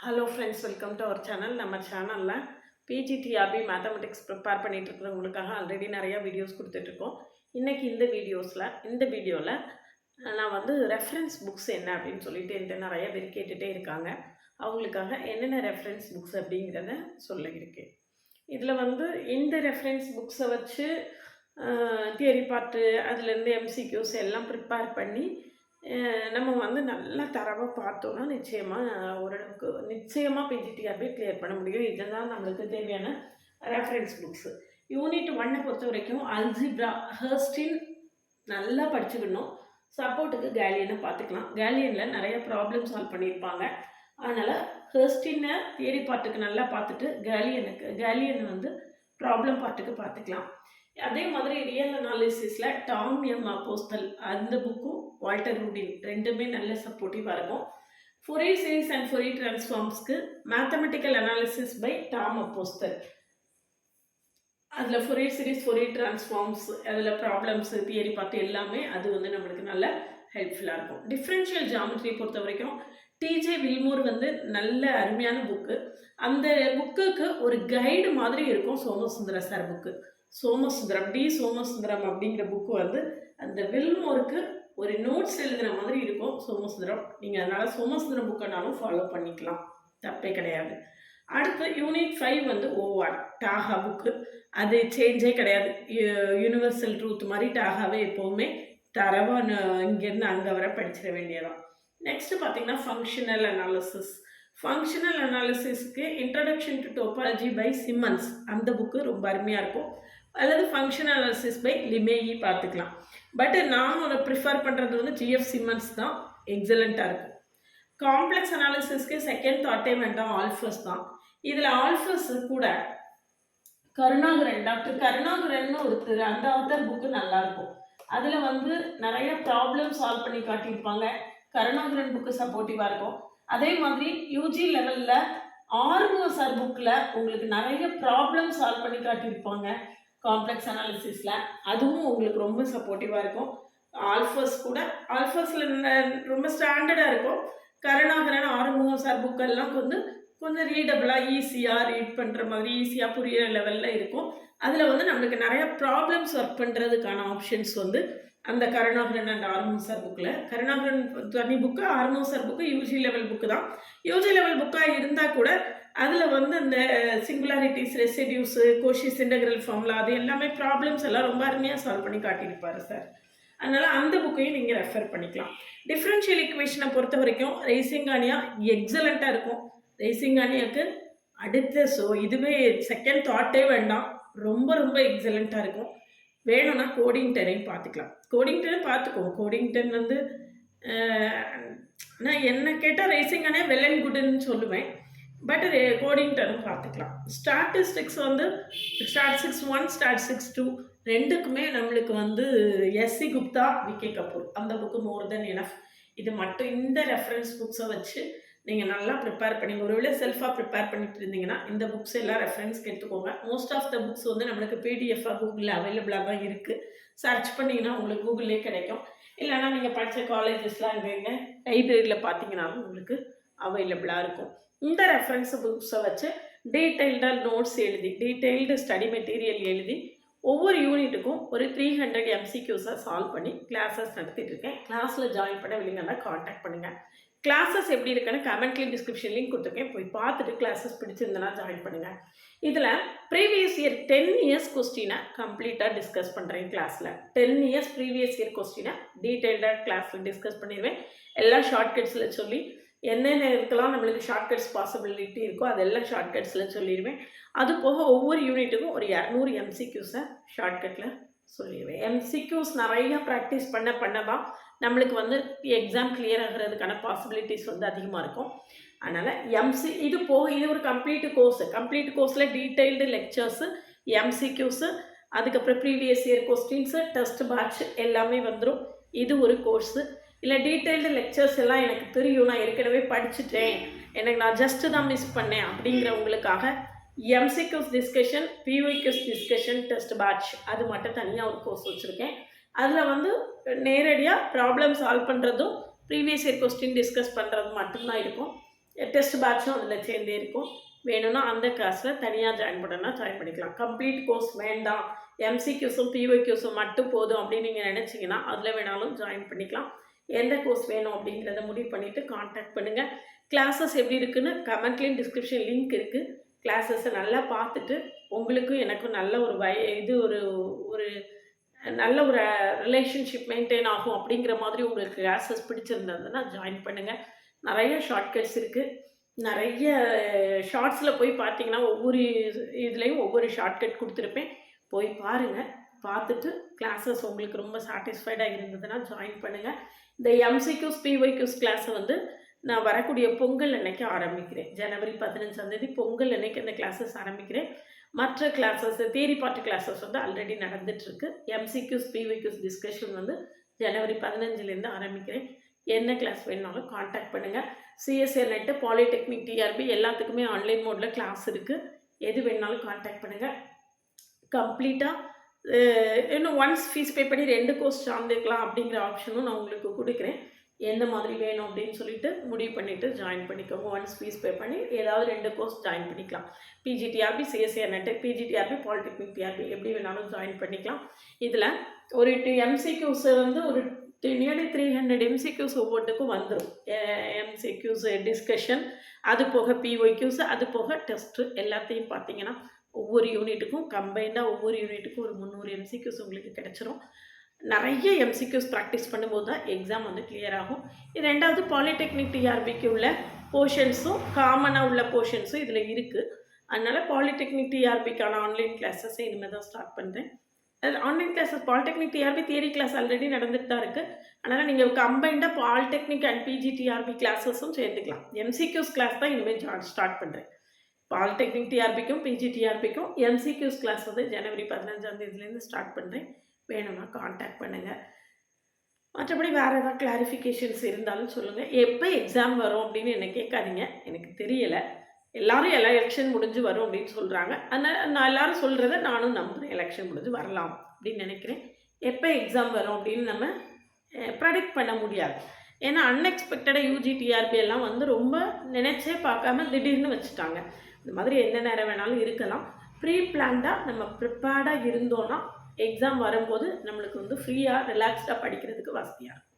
Hello friends, welcome to our channel. நம்ம சேனலில் PGTRB mathematics prepare பண்ணிகிட்டு இருக்கிறவங்களுக்காக ஆல்ரெடி நிறையா வீடியோஸ் கொடுத்துட்ருக்கோம். இன்றைக்கி இந்த வீடியோவில் நான் வந்து ரெஃபரன்ஸ் புக்ஸ் என்ன அப்படின்னு சொல்லிட்டு என்கிட்ட நிறைய பேர் கேட்டுகிட்டே இருக்காங்க. அவங்களுக்காக என்னென்ன ரெஃபரன்ஸ் புக்ஸ் அப்படிங்கிறத சொல்லியிருக்கேன். இதில் வந்து இந்த ரெஃபரன்ஸ் புக்ஸை வச்சு தியரி பார்ட்டு அதுலேருந்து எம்சிக்யூஸ் எல்லாம் ப்ரிப்பேர் பண்ணி நம்ம வந்து நல்லா தரவாக பார்த்தோன்னா நிச்சயமாக பிஜிடிஆர்பி கிளியர் பண்ண முடியும். இதுதான் நம்மளுக்கு தேவையான ரெஃபரன்ஸ் புக்ஸு. யூனிட் 1 பொறுத்த வரைக்கும் அல்ஜிப்ரா ஹெர்ஸ்டின் நல்லா படிச்சுக்கணும். சப்போர்ட்டுக்கு கேலியனை பார்த்துக்கலாம். கேலியனில் நிறைய ப்ராப்ளம் சால்வ் பண்ணியிருப்பாங்க. அதனால் ஹெர்ஸ்டினை தியரி பார்ட்டுக்கு நல்லா பார்த்துட்டு கேலியனை வந்து ப்ராப்ளம் பார்ட்டுக்கு பார்த்துக்கலாம். அதே மாதிரி ரியல் அனாலிசிஸில் டாம் எம் அப்போஸ்தல் அந்த புக்கும் வால்டர் ரூடின் ரெண்டுமே நல்ல சப்போர்ட்டிவாக இருக்கும். ஃபோரியர் சீரிஸ் அண்ட் ஃபோரியர் டிரான்ஸ்ஃபார்ம்ஸ்க்கு mathematical analysis by Tom Apostol. அதில் ஃபோரியர் சீரிஸ் ஃபோரியர் டிரான்ஸ்ஃபார்ம்ஸ் அதில் ப்ராப்ளம்ஸு தியரி பார்த்து எல்லாமே அது வந்து நம்மளுக்கு நல்ல ஹெல்ப்ஃபுல்லாக இருக்கும். டிஃப்ரென்ஷியல் ஜாமெட்ரி பொறுத்த வரைக்கும் டிஜே வில்மோர் வந்து நல்ல அருமையான புக்கு. அந்த புக்குக்கு ஒரு கைடு மாதிரி இருக்கும் சோமசுந்தர சார் புக்கு. சோமசுந்தரம் அப்படிங்கிற புக்கு வந்து அந்த வில்மோருக்கு ஒரு நோட்ஸ் எழுதுகிற மாதிரி இருக்கும் சோமசுந்தரம். நீங்கள் அதனால் சோமசுந்தரம் புக்கைனாலும் ஃபாலோ பண்ணிக்கலாம், தப்பே கிடையாது. அடுத்து யூனிட் 5 வந்து ஓஆர் டாகா புக்கு. அது சேஞ்சே கிடையாது. யூனிவர்சல் ட்ரூத் மாதிரி டாகாவே எப்போவுமே தரவாக இங்கேருந்து அங்கே வர படிச்சிட வேண்டியதான். நெக்ஸ்ட்டு பார்த்தீங்கன்னா ஃபங்க்ஷனல் அனாலிசிஸ்க்கு introduction to topology by Simmons அந்த புக்கு ரொம்ப அருமையாக இருக்கும். அல்லது ஃபங்க்ஷனல் அனாலிசிஸ் பை லிமேயி பார்த்துக்கலாம். பட் நான் ஒரு ப்ரிஃபர் பண்ணுறது வந்து ஜிஎஃப் சிம்மன்ஸ் தான் எக்ஸலண்ட்டாக இருக்கும். காம்ப்ளெக்ஸ் அனாலிசிஸ்க்கு செகண்ட் தாட்டே வேண்டாம், ஆல்ஃபஸ் தான். இதில் ஆல்ஃபஸ் கூட டாக்டர் கருணாகரன் ஒருத்தர் அந்த ஆத்தர் புக்கு நல்லாயிருக்கும். அதில் வந்து நிறைய ப்ராப்ளம் சால்வ் பண்ணி காட்டியிருப்பாங்க. கருணாகரன் புக்கு சப்போர்ட்டிவாக இருக்கும். அதே மாதிரி யூஜி லெவலில் ஆர்வோ சார் புக்கில் உங்களுக்கு நிறைய ப்ராப்ளம் சால்வ் பண்ணி காட்டியிருப்பாங்க காம்ப்ளெக்ஸ் அனாலிசிஸில். அதுவும் உங்களுக்கு ரொம்ப சப்போர்ட்டிவாக இருக்கும். ஆல்ஃபஸில் ரொம்ப ஸ்டாண்டர்டாக இருக்கும். கருணாகரன் ஆறுமுகம் சார் புக்கெல்லாம் கொஞ்சம் ரீடபிளாக ஈஸியாக ரீட் பண்ணுற மாதிரி ஈஸியாக புரியிற லெவலில் இருக்கும். அதில் வந்து நம்மளுக்கு நிறைய ப்ராப்ளம்ஸ் ஒர்க் பண்ணுறதுக்கான ஆப்ஷன்ஸ் வந்து அந்த கருணாகரன் அண்ட் ஆறுமுகம் சார் புக்கில். கருணாகரன் தனி book, Arumugam sir book UG level book தான். யூஜி லெவல் புக்காக இருந்தால் கூட அதில் வந்து அந்த சிங்குலாரிட்டிஸ், ரெசிடியூஸு, கோஷிஸ் இன்டெக்ரல் ஃபார்முலா அது எல்லாமே ப்ராப்ளம்ஸ் எல்லாம் ரொம்ப அருமையாக சால்வ் பண்ணி காட்டியிருப்பார் சார். அதனால் அந்த புக்கையும் நீங்கள் ரெஃபர் பண்ணிக்கலாம். டிஃப்ரென்ஷியல் ஈக்குவேஷனை பொறுத்த வரைக்கும் ரைசிங்கானியா எக்ஸலண்ட்டாக இருக்கும். ரைசிங்கானியாவுக்கு அடுத்த இதுவே செகண்ட் தாட்டே வேண்டாம், ரொம்ப ரொம்ப எக்ஸலண்ட்டாக இருக்கும். வேணும்னா கோடிங்டனையும் பார்த்துக்கலாம். கோடிங்டன் வந்து நான் என்ன கேட்டால் ரைசிங்கானியா வெல் அண்ட் குட்னு சொல்லுவேன். பட் கோடிங்டனும் பார்த்துக்கலாம். ஸ்டாட்டிஸ்டிக்ஸ் வந்து ஸ்டாட்டிஸ்டிக்ஸ் 1, ஸ்டாட்டிஸ்டிக்ஸ் 2 ரெண்டுக்குமே நம்மளுக்கு வந்து எஸ்சி குப்தா, விகே கபூர் அந்த புக்கு மோர் தென் எனஃப். இது மட்டும் இந்த ரெஃபரன்ஸ் புக்ஸை வச்சு நீங்கள் நல்லா ப்ரிப்பேர் பண்ணி ஒருவேளை செல்ஃபாக ப்ரிப்பேர் பண்ணிட்டு இருந்தீங்கன்னா இந்த புக்ஸ் எல்லாம் ரெஃபரன்ஸ்க்கு எடுத்துக்கோங்க. மோஸ்ட் ஆஃப் த புக்ஸ் வந்து நம்மளுக்கு பிடிஎஃபாக கூகுளில் அவைலபிளாக தான் இருக்குது. சர்ச் பண்ணிங்கன்னா உங்களுக்கு கூகுள்லேயே கிடைக்கும். இல்லைனா நீங்கள் படித்த காலேஜஸ்லாம் இங்கே லைப்ரரியில் பார்த்தீங்கன்னாலும் உங்களுக்கு அவைலபிளாக இருக்கும். இந்த ரெஃபரன்ஸ் புக்ஸை வச்சு டீட்டெயில்டாக நோட்ஸ் எழுதி டீட்டெயில்டு ஸ்டடி மெட்டீரியல் எழுதி ஒவ்வொரு யூனிட்டுக்கும் ஒரு 300 எம்சிக்யூஸாக சால்வ் பண்ணி கிளாஸஸ் நடத்திட்டு இருக்கேன். கிளாஸில் ஜாயின் பண்ண வில்லிங்கன்னா காண்டாக்ட் பண்ணுங்கள். கிளாஸஸ் எப்படி இருக்குன்னு கமெண்ட்லேயும் டிஸ்கிரிப்ஷன் லிங்க் கொடுத்துருக்கேன், போய் பார்த்துட்டு கிளாஸஸ் பிடிச்சிருந்தனா ஜாயின் பண்ணுங்கள். இதில் ப்ரீவியஸ் இயர் 10 இயர்ஸ் கொஸ்டினை கம்ப்ளீட்டாக டிஸ்கஸ் பண்ணுறேன் கிளாஸில். 10 இயர்ஸ் ப்ரீவியஸ் இயர் கொஸ்டினை டீட்டெயில்டாக கிளாஸில் டிஸ்கஸ் பண்ணிடுவேன். எல்லா ஷார்ட்கட்ஸில் சொல்லி என்னென்ன இருக்கலாம் நம்மளுக்கு ஷார்ட்கட்ஸ் பாசிபிலிட்டி இருக்கோ அதெல்லாம் ஷார்ட்கட்ஸில் சொல்லிடுவேன். அது போக ஒவ்வொரு யூனிட்டுக்கும் ஒரு 200 எம்சிக்யூஸை ஷார்ட்கட்டில் சொல்லிடுவேன். எம்சிக்யூஸ் நிறையா ப்ராக்டிஸ் பண்ண தான் நம்மளுக்கு வந்து எக்ஸாம் கிளியர் ஆகிறதுக்கான பாசிபிலிட்டிஸ் வந்து அதிகமாக இருக்கும். அதனால் இது போக இது ஒரு கம்ப்ளீட் கோர்ஸில் டீட்டெயில்டு லெக்சர்ஸு, எம்சிக்யூஸு, அதுக்கப்புறம் previous year questions, test batch எல்லாமே வந்துடும். இது ஒரு கோர்ஸு. இல்லை டீட்டெயில்டு லெக்சர்ஸ் எல்லாம் எனக்கு தெரியும், நான் ஏற்கனவே படிச்சுட்டேன், நான் ஜஸ்ட்டு தான் மிஸ் பண்ணேன் அப்படிங்கிறவங்களுக்காக MCQs discussion, PYQs discussion, test batch அது மட்டும் தனியாக ஒரு கோர்ஸ் வச்சுருக்கேன். அதில் வந்து நேரடியாக ப்ராப்ளம் சால்வ் பண்ணுறதும் ப்ரீவியஸ் இயர் கொஸ்டின் டிஸ்கஸ் பண்ணுறது மட்டும்தான் இருக்கும். டெஸ்ட் பேட்சும் அதில் சேர்ந்தே இருக்கும். வேணும்னா அந்த கிளாஸில் தனியாக ஜாயின் பண்ணணும்னா ஜாயின் பண்ணிக்கலாம். கம்ப்ளீட் கோர்ஸ் வேண்டாம், எம்சிக்யூஸும் பிஒய்க்யூஸும் மட்டும் போதும் அப்படின்னு நீங்கள் நினச்சிங்கன்னா அதில் வேணாலும் ஜாயின் பண்ணிக்கலாம். எந்த கோர்ஸ் வேணும் அப்படிங்கிறத முடிவு பண்ணிவிட்டு கான்டாக்ட் பண்ணுங்கள். கிளாஸஸ் எப்படி இருக்குன்னு கமெண்ட்லேயும் டிஸ்கிரிப்ஷன் லிங்க் இருக்குது. கிளாஸஸை நல்லா பார்த்துட்டு உங்களுக்கும் எனக்கும் நல்ல ஒரு ஒரு ஒரு நல்ல ஒரு ரிலேஷன்ஷிப் மெயின்டைன் ஆகும் அப்படிங்கிற மாதிரி உங்களுக்கு கிளாஸஸ் பிடிச்சிருந்ததுன்னா ஜாயின் பண்ணுங்கள். நிறைய ஷார்ட்கட்ஸ் இருக்குது. நிறைய ஷார்ட்ஸில் போய் பார்த்தீங்கன்னா ஒவ்வொரு இதுலேயும் ஒவ்வொரு ஷார்ட்கட் கொடுத்துருப்பேன். போய் பாருங்கள். பார்த்துட்டு கிளாஸஸ் உங்களுக்கு ரொம்ப சாட்டிஸ்ஃபைடாக இருந்ததுன்னா ஜாயின் பண்ணுங்கள். இந்த எம்சிக்யூஸ் பிஒய்க்யூஸ் கிளாஸை வந்து நான் வரக்கூடிய பொங்கல் அன்னைக்கு ஆரம்பிக்கிறேன். ஜனவரி 15 பொங்கல் அன்னைக்கு அந்த கிளாஸஸ் ஆரம்பிக்கிறேன். மற்ற கிளாஸஸ் தியரி பார்ட் கிளாஸஸ் வந்து ஆல்ரெடி நடந்துகிட்ருக்கு. எம்சிக்யூஸ் பிஒய்க்யூஸ் டிஸ்கஷன் வந்து ஜனவரி 15 ஆரம்பிக்கிறேன். என்ன கிளாஸ் வேணுனாலும் காண்டாக்ட் பண்ணுங்கள். சிஎஸ்ஏ நெட்டு, பாலிடெக்னிக், டிஆர்பி எல்லாத்துக்குமே ஆன்லைன் மோடில் கிளாஸ் இருக்குது. எது வேணுனாலும் காண்டாக்ட் பண்ணுங்கள். கம்ப்ளீட்டாக இன்னும் ஒன்ஸ் ஃபீஸ் பே பண்ணி 2 கோர்ஸ் சார்ந்துக்கலாம் அப்படிங்கிற ஆப்ஷனும் நான் உங்களுக்கு கொடுக்குறேன். எந்த மாதிரி வேணும் அப்படின்னு சொல்லிட்டு முடிவு பண்ணிவிட்டு ஜாயின் பண்ணிக்கோங்க. ஒன்ஸ் ஃபீஸ் பே பண்ணி ஏதாவது 2 கோர்ஸ் ஜாயின் பண்ணிக்கலாம். PGTRB, CSA net, PGTRB, polytechnic, TRB எப்படி வேணாலும் ஜாயின் பண்ணிக்கலாம். இதில் ஒரு எம்சிக்யூஸ் வந்து ஒரு நியர்லி 300 எம்சிக்யூஸ் ஒவ்வொன்றுக்கும் வந்துடும். எம்சிக்யூஸ் டிஸ்கஷன், அது போக பிஒய்க்யூஸ், அது போக டெஸ்ட்டு எல்லாத்தையும் பார்த்தீங்கன்னா ஒவ்வொரு யூனிட்டுக்கும் கம்பைண்டாக ஒவ்வொரு யூனிட்டுக்கும் ஒரு 300 எம்சிக்யூஸ் உங்களுக்கு கிடச்சிரும். நிறைய எம்சிக்யூஸ் ப்ராக்டிஸ் பண்ணும்போது தான் எக்ஸாம் வந்து கிளியர் ஆகும். ரெண்டாவது பாலிடெக்னிக் டிஆர்பிக்கு உள்ள போர்ஷன்ஸும் காமனாக உள்ள போர்ஷன்ஸும் இதில் இருக்குது. அதனால் பாலிடெக்னிக் டிஆர்பிக்கான ஆன்லைன் கிளாஸஸை இனிமேல் தான் ஸ்டார்ட் பண்ணுறேன். Online classes polytechnic TRB theory class already நடந்துட்டு தான் இருக்குது. அதனால் நீங்கள் கம்பைண்டாக பாலிடெக்னிக் அண்ட் பிஜிடிஆர்பி கிளாஸஸும் சேர்த்துக்கலாம். எம்சிக்யூஸ் கிளாஸ் தான் இனிமேல் ஸ்டார்ட் பண்ணுறேன். பாலிடெக்னிக் டிஆர்பிக்கும் பிஜிடிஆர்பிக்கும் எம்சிக்யூஸ் கிளாஸ் வந்து ஜனவரி 15 ஸ்டார்ட் பண்ணுறேன். வேணும்னா காண்டாக்ட் பண்ணுங்கள். மற்றபடி வேறு ஏதாவது கிளாரிஃபிகேஷன்ஸ் இருந்தாலும் சொல்லுங்கள். எப்போ எக்ஸாம் வரும் அப்படின்னு என்ன கேட்காதீங்க, எனக்கு தெரியலை. எல்லோரும் எலெக்ஷன் முடிஞ்சு வரும் அப்படின்னு சொல்கிறாங்க. அதனால் நான் எல்லோரும் சொல்கிறத நானும் நம்புகிறேன். எலெக்ஷன் முடிஞ்சு வரலாம் அப்படின்னு நினைக்கிறேன். எப்போ எக்ஸாம் வரும் அப்படின்னு நம்ம ப்ரெடிக்ட் பண்ண முடியாது. ஏன்னா அன்எக்ஸ்பெக்டடாக யூஜி டிஆர்பி எல்லாம் வந்து ரொம்ப நினச்சே பார்க்காம திடீர்னு வச்சுட்டாங்க. இந்த மாதிரி எந்த நேரம் வேணாலும் இருக்கலாம். ப்ரீ பிளான்டாக நம்ம ப்ரிப்பேர்டாக இருந்தோன்னா எக்ஸாம் வரும்போது நம்மளுக்கு வந்து ஃப்ரீயாக ரிலாக்ஸ்டாக படிக்கிறதுக்கு வசதியாக இருக்கும்.